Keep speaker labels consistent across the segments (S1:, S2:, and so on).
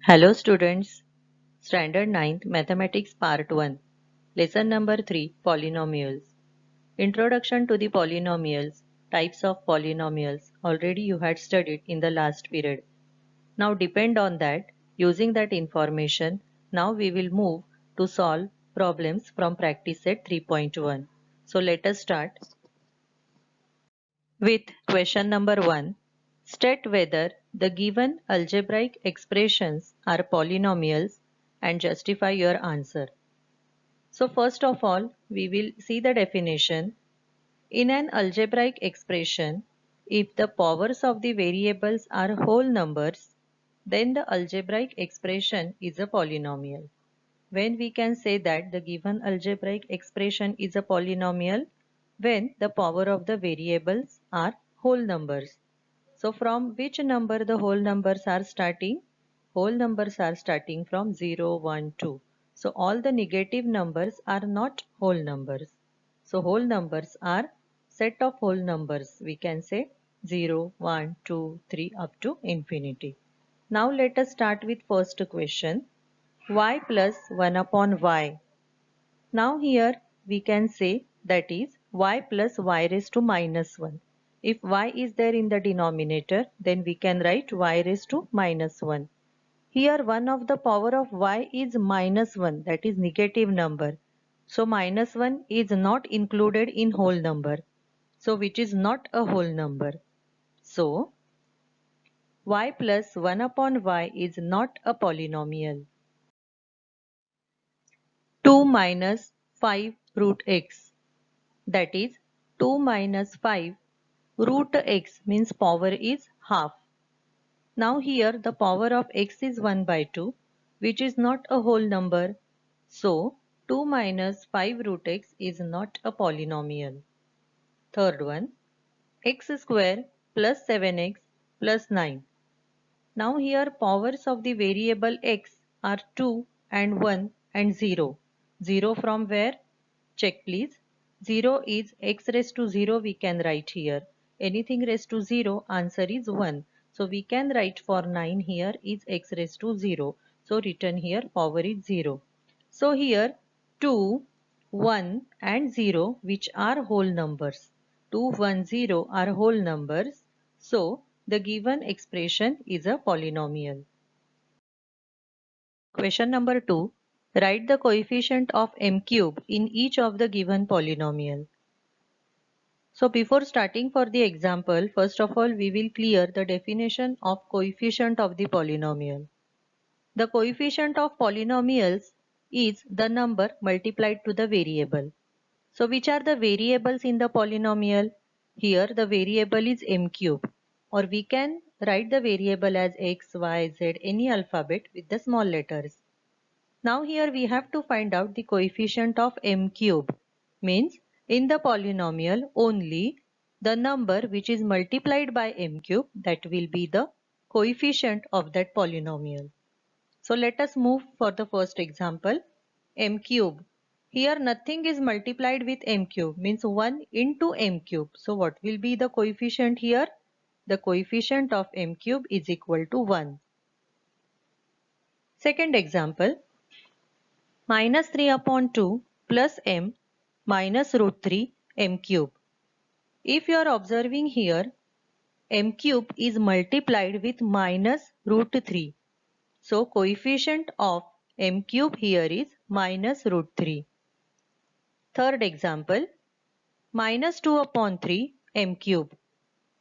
S1: Hello students, Standard 9th Mathematics Part 1, Lesson number 3 Polynomials. Introduction to the polynomials, types of polynomials already you had studied in the last period. Now depend on that, using that information, now we will move to solve problems from practice set 3.1. So let us start with question number 1. State whether the given algebraic expressions are polynomials and justify your answer. So first of all, we will see the definition. In an algebraic expression, if the powers of the variables are whole numbers, then the algebraic expression is a polynomial. When we can say that the given algebraic expression is a polynomial, when the power of the variables are whole numbers. So from which number the whole numbers are starting? Whole numbers are starting from 0, 1, 2. So all the negative numbers are not whole numbers. So whole numbers are set of whole numbers. We can say 0, 1, 2, 3 up to infinity. Now let us start with first question. Y plus 1 upon y. Now here we can say that is y plus y raised to minus 1. If y is there in the denominator, then we can write y raised to minus 1. Here one of the power of y is minus 1, that is negative number. So minus 1 is not included in whole number. So which is not a whole number. So y plus 1 upon y is not a polynomial. 2 minus 5 root x. That is 2 minus 5 root x means power is half. Now here the power of x is 1 by 2, which is not a whole number. So 2 minus 5 root x is not a polynomial. Third one, x square plus 7x plus 9. Now here powers of the variable x are 2 and 1 and 0. 0 from where? Check please. 0 is x raised to 0 we can write here. Anything raised to 0 answer is 1. So we can write for 9 here is x raised to 0. So written here power is 0. So here 2, 1 and 0 which are whole numbers. 2, 1, 0 are whole numbers. So the given expression is a polynomial. Question number 2. Write the coefficient of m cube in each of the given polynomial. So before starting for the example, first of all we will clear the definition of coefficient of the polynomial. The coefficient of polynomials is the number multiplied to the variable. So which are the variables in the polynomial? Here the variable is m cube, or we can write the variable as x, y, z, any alphabet with the small letters. Now here we have to find out the coefficient of m cube. Means in the polynomial only the number which is multiplied by m cube, that will be the coefficient of that polynomial. So let us move for the first example, m cube. Here nothing is multiplied with m cube, means 1 into m cube. So what will be the coefficient here? The coefficient of m cube is equal to 1. Second example, minus 3 upon 2 plus m minus root 3 m cube. If you are observing here, m cube is multiplied with minus root 3. So coefficient of m cube here is minus root 3. Third example, minus 2 upon 3 m cube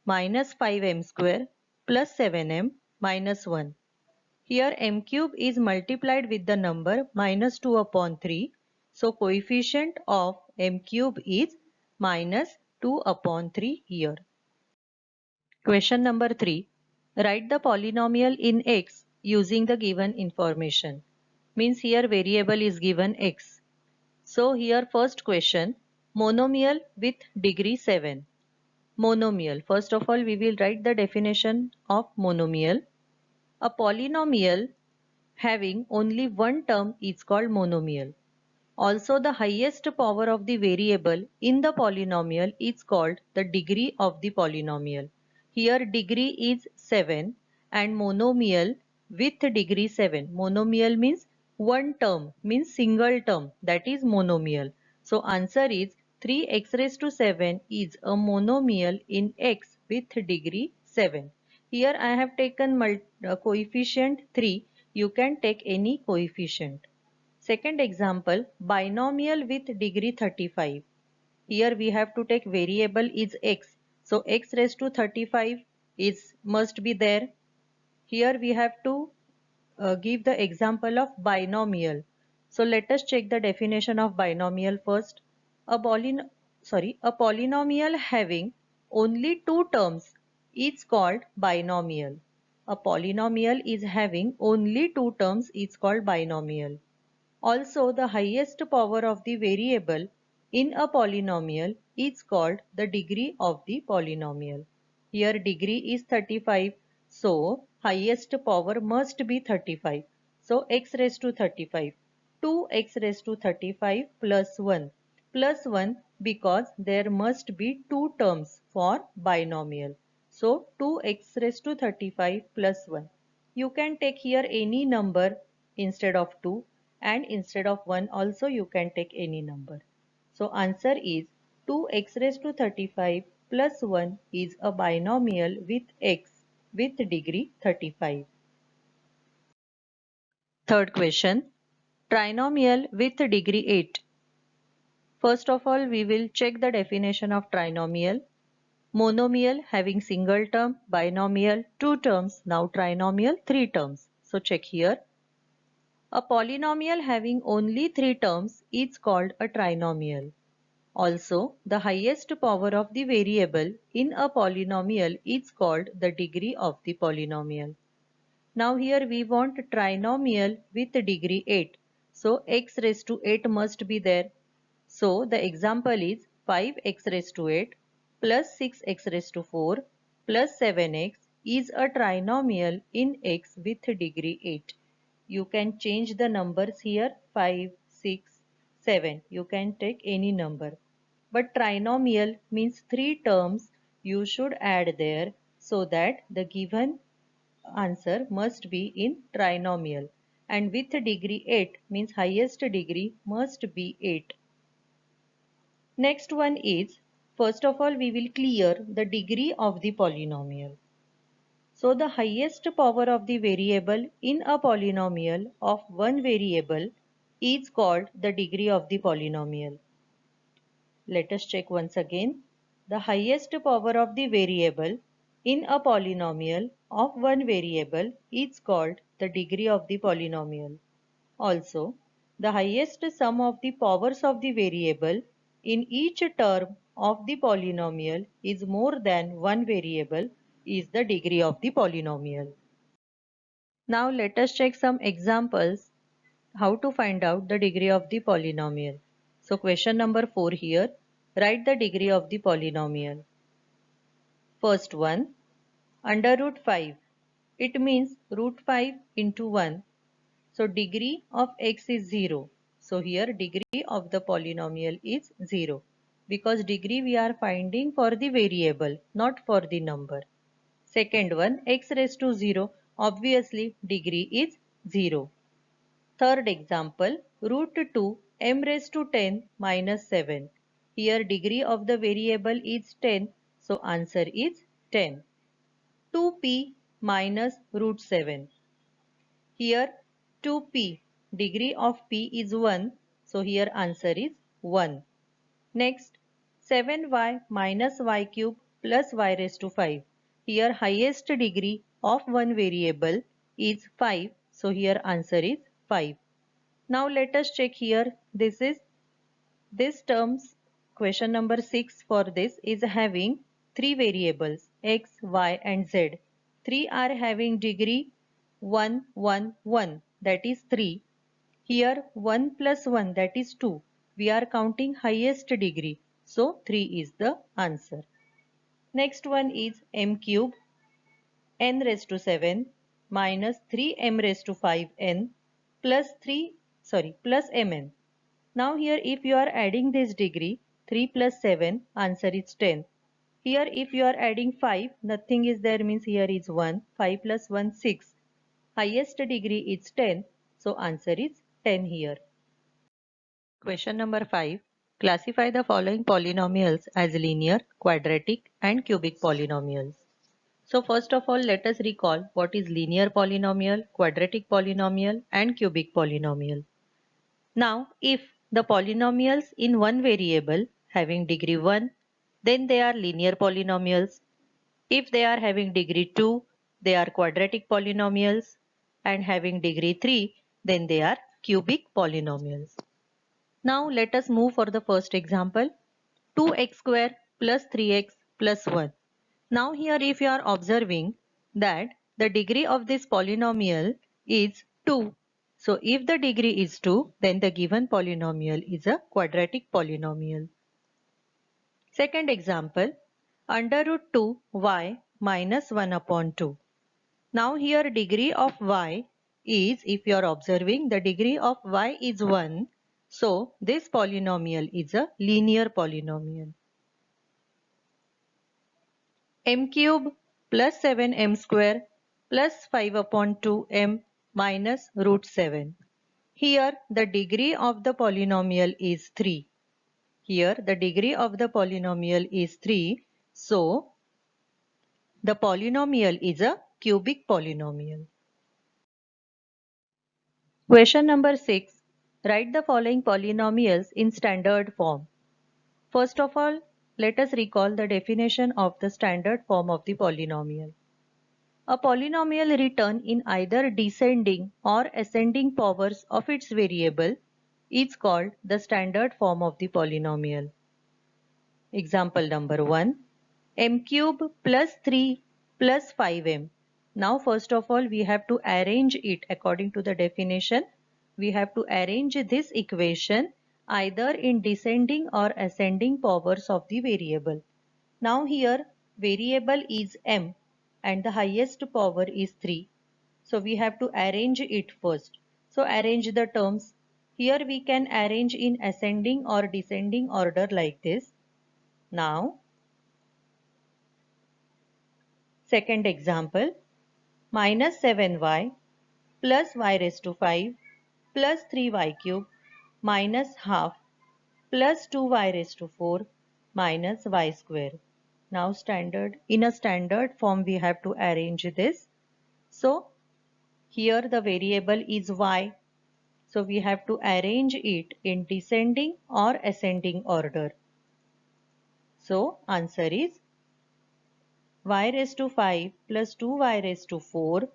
S1: minus 5m square plus 7m minus 1. Here m cube is multiplied with the number minus 2 upon 3. So coefficient of m cube is minus 2 upon 3 here. Question number 3. Write the polynomial in x using the given information. Means here variable is given x. So here first question, monomial with degree 7. Monomial. First of all we will write the definition of monomial. A polynomial having only one term is called monomial. Also the highest power of the variable in the polynomial is called the degree of the polynomial. Here degree is 7 and monomial with degree 7. Monomial means one term, means single term, that is monomial. So answer is 3x raised to 7 is a monomial in x with degree 7. Here I have taken coefficient 3. You can take any coefficient. Second example, binomial with degree 35. Here we have to take variable is x. So x raised to 35 is must be there. Here we have to give the example of binomial. So let us check the definition of binomial first. A a polynomial having only two terms is called binomial. A polynomial is having only two terms is called binomial. Also, the highest power of the variable in a polynomial is called the degree of the polynomial. Here degree is 35, so highest power must be 35. So x raised to 35. 2x raised to 35 plus 1. Plus 1 because there must be two terms for binomial. So 2x raised to 35 plus 1. You can take here any number instead of 2, and instead of 1 also you can take any number. So answer is 2x raised to 35 plus 1 is a binomial with x with degree 35. Third question, trinomial with degree 8. First of all, we will check the definition of trinomial. Monomial having single term, binomial two terms, now trinomial three terms. So check here. A polynomial having only three terms is called a trinomial. Also, the highest power of the variable in a polynomial is called the degree of the polynomial. Now here we want trinomial with degree 8. So x raised to 8 must be there. So the example is 5x raised to 8 plus 6x raised to 4 plus 7x is a trinomial in x with degree 8. You can change the numbers here 5, 6, 7. You can take any number. But trinomial means three terms you should add there so that the given answer must be in trinomial. And with degree 8 means highest degree must be 8. Next one is, first of all we will clear the degree of the polynomial. So the highest power of the variable in a polynomial of one variable is called the degree of the polynomial. Let us check once again. The highest power of the variable in a polynomial of one variable is called the degree of the polynomial. Also, the highest sum of the powers of the variable in each term of the polynomial is more than one variable is the degree of the polynomial. Now let us check some examples how to find out the degree of the polynomial. So question number 4 here. Write the degree of the polynomial. First one, under root 5. It means root 5 into 1. So degree of x is 0. So here degree of the polynomial is 0. Because degree we are finding for the variable, not for the number. Second one, x raised to 0. Obviously degree is 0. Third example, root 2 m raised to 10 minus 7. Here degree of the variable is 10, so answer is 10. 2p minus root 7. Here 2p, degree of p is 1, so here answer is 1. Next, 7y minus y cube plus y raised to 5. Here highest degree of one variable is 5, so here answer is 5. Now let us check here. This terms, question number 6 for this is having three variables x, y and z. Three are having degree 1, 1, 1, that is 3. Here 1 plus 1, that is 2. We are counting highest degree, so 3 is the answer. Next one is m cube n raised to 7 minus 3m raised to 5n plus plus mn. Now here if you are adding this degree, 3 plus 7, answer is 10. Here if you are adding 5, nothing is there means here is 1. 5 plus 1, 6. Highest degree is 10. So answer is 10 here. Question number 5. Classify the following polynomials as linear, quadratic and cubic polynomials. So first of all, let us recall what is linear polynomial, quadratic polynomial and cubic polynomial. Now, if the polynomials in one variable having degree 1, then they are linear polynomials. If they are having degree 2, they are quadratic polynomials, and having degree 3, then they are cubic polynomials. Now let us move for the first example. 2x square plus 3x plus 1. Now here if you are observing that the degree of this polynomial is 2. So if the degree is 2, then the given polynomial is a quadratic polynomial. Second example, under root 2 y minus 1 upon 2. Now here degree of y is, if you are observing, the degree of y is 1. So this polynomial is a linear polynomial. M cube plus 7m square plus 5 upon 2m minus root 7. Here the degree of the polynomial is 3. Here the degree of the polynomial is 3. So the polynomial is a cubic polynomial. Question number 6. Write the following polynomials in standard form. First of all, let us recall the definition of the standard form of the polynomial. A polynomial written in either descending or ascending powers of its variable is called the standard form of the polynomial. Example number 1. M cube plus 3 plus 5m. Now first of all we have to arrange it according to the definition. We have to arrange this equation either in descending or ascending powers of the variable. Now here variable is m and the highest power is 3. So we have to arrange it first. So arrange the terms. Here we can arrange in ascending or descending order like this. Now second example, minus 7y plus y raised to 5 plus 3y cube minus half plus 2y raised to 4 minus y square. Now in a standard form we have to arrange this. So here the variable is y. So we have to arrange it in descending or ascending order. So answer is y raised to 5 plus 2y raised to 4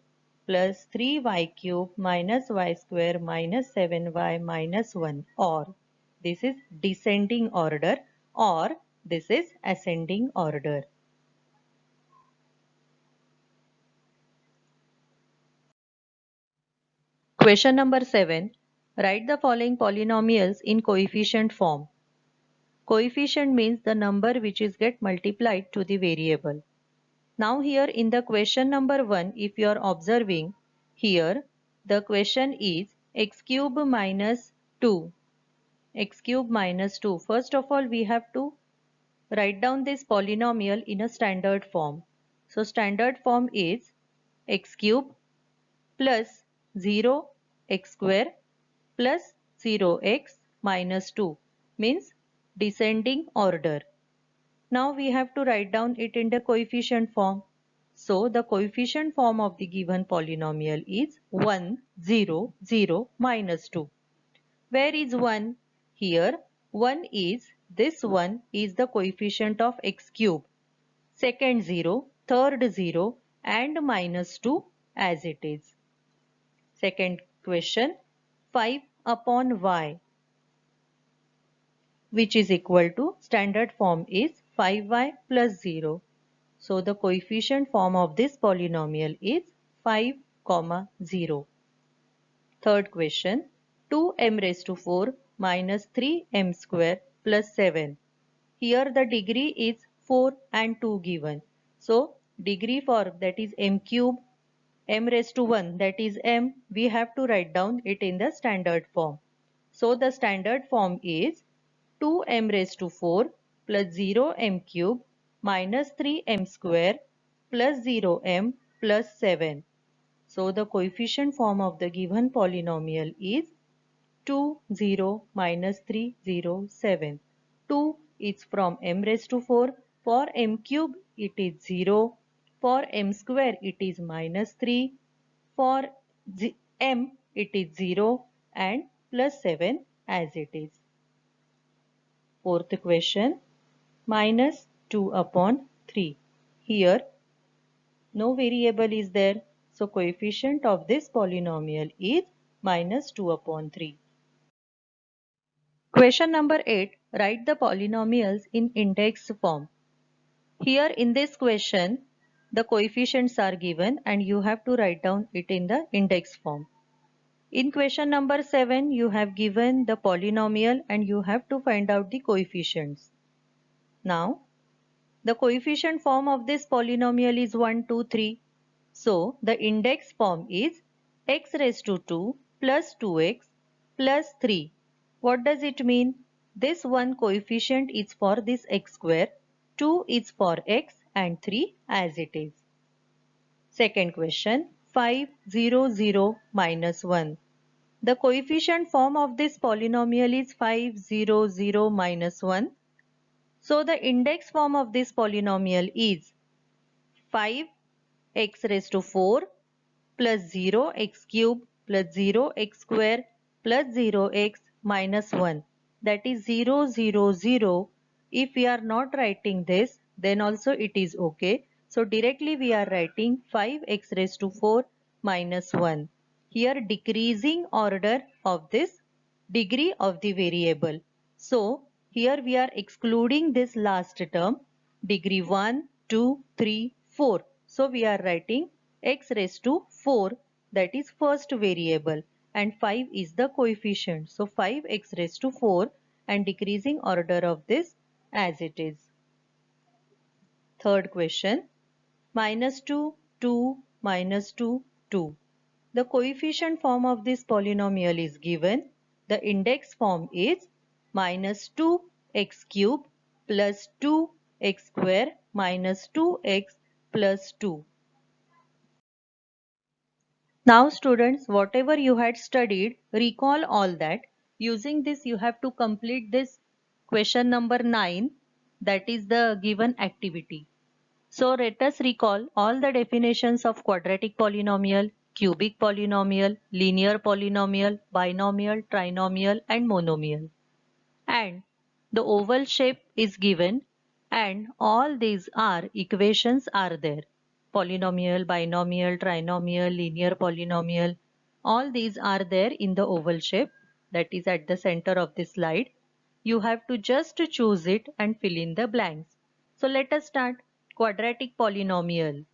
S1: plus 3y cube minus y square minus 7y minus 1, or this is descending order or this is ascending order. Question number 7. Write the following polynomials in coefficient form. Coefficient means the number which is get multiplied to the variable. Now here in the question number 1, if you are observing, here the question is x cube minus 2. X cube minus 2. First of all we have to write down this polynomial in a standard form. So standard form is x cube plus 0 x square plus 0x minus 2, means descending order. Now we have to write down it in the coefficient form. So the coefficient form of the given polynomial is 1, 0, 0, minus 2. Where is 1? Here 1 is, this 1 is the coefficient of x cube. Second 0, third 0 and minus 2 as it is. Second question, 5 upon y, which is equal to, standard form is 5y plus 0. So the coefficient form of this polynomial is 5, 0. Third question, 2m raised to 4 minus 3m square plus 7. Here the degree is 4 and 2 given. So degree for that is m cube, m raised to 1 that is m. We have to write down it in the standard form. So the standard form is 2m raised to 4 plus 0m cube minus 3m square plus 0m plus 7. So the coefficient form of the given polynomial is 2, 0, minus 3, 0, 7. 2 is from m raised to 4. For m cube it is 0. For m square it is minus 3. For m it is 0 and plus 7 as it is. Fourth question, minus 2 upon 3. Here no variable is there, so coefficient of this polynomial is minus 2 upon 3. Question number 8. Write the polynomials in index form. Here in this question, the coefficients are given and you have to write down it in the index form. In question number 7, you have given the polynomial and you have to find out the coefficients. Now, the coefficient form of this polynomial is 1, 2, 3. So, the index form is x raised to 2 plus 2x plus 3. What does it mean? This one coefficient is for this x square, 2 is for x and 3 as it is. Second question, 5, 0, 0, minus 1. The coefficient form of this polynomial is 5, 0, 0, minus 1. So the index form of this polynomial is 5 x raised to 4 plus 0 x cube plus 0 x square plus 0 x minus 1. That is 0, 0, 0. If we are not writing this, then also it is okay. So directly we are writing 5x raised to 4 minus 1. Here decreasing order of this degree of the variable. So here we are excluding this last term, degree 1, 2, 3, 4. So we are writing x raised to 4, that is first variable, and 5 is the coefficient. So 5x raised to 4 and decreasing order of this as it is. Third question, minus 2, 2, minus 2, 2. The coefficient form of this polynomial is given. The index form is minus 2x cube plus 2x square minus 2x plus 2. Now students, whatever you had studied, recall all that. Using this you have to complete this question number 9, that is the given activity. So let us recall all the definitions of quadratic polynomial, cubic polynomial, linear polynomial, binomial, trinomial and monomial. And the oval shape is given and all these are equations are there. Polynomial, binomial, trinomial, linear polynomial, all these are there in the oval shape that is at the center of this slide. You have to just choose it and fill in the blanks. So let us start. Quadratic polynomial.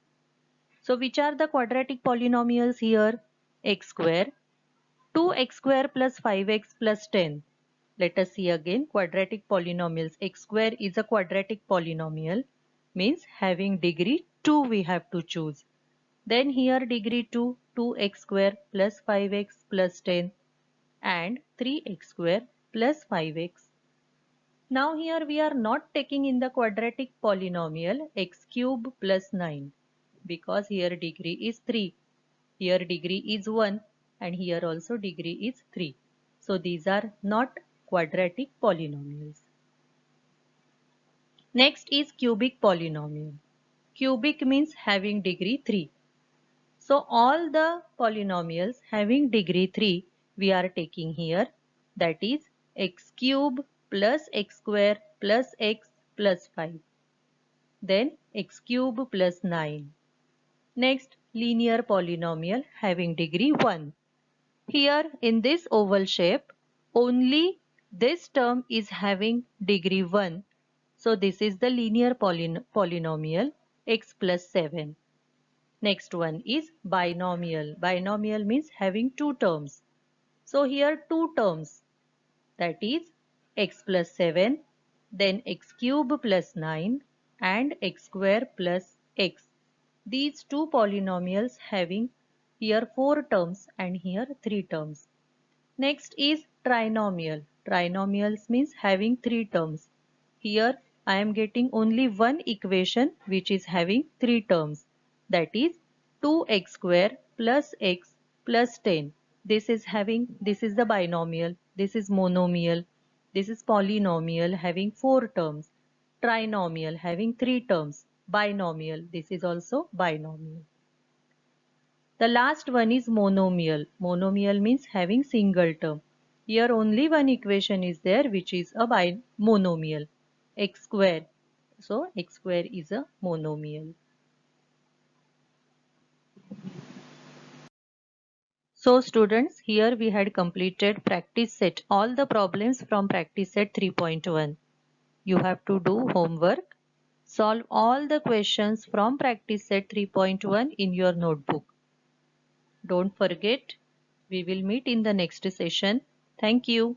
S1: So which are the quadratic polynomials here? X square, 2x square plus 5x plus 10. Let us see again quadratic polynomials. X square is a quadratic polynomial, means having degree 2 we have to choose. Then here degree 2, 2x square plus 5x plus 10 and 3x square plus 5x. Now here we are not taking in the quadratic polynomial x cube plus 9 because here degree is 3, here degree is 1 and here also degree is 3. So these are not quadratic polynomials. Next is cubic polynomial. Cubic means having degree 3. So all the polynomials having degree 3 we are taking here, that is x cube plus x square plus x plus 5. Then x cube plus 9. Next, linear polynomial having degree 1. Here in this oval shape, only this term is having degree 1. So this is the linear polynomial x plus 7. Next one is binomial. Binomial means having two terms. So here two terms, that is x plus 7, then x cube plus 9 and x square plus x. These two polynomials having here 4 terms and here 3 terms. Next is trinomial. Trinomials means having 3 terms. Here I am getting only one equation which is having 3 terms. That is 2x square plus x plus 10. This is the binomial, this is monomial, this is polynomial having 4 terms, trinomial having 3 terms, binomial, this is also binomial. The last one is monomial. Monomial means having single term. Here only one equation is there which is a monomial, x square. So x square is a monomial. So students, here we had completed practice set, all the problems from practice set 3.1. You have to do homework. Solve all the questions from practice set 3.1 in your notebook. Don't forget, we will meet in the next session. Thank you.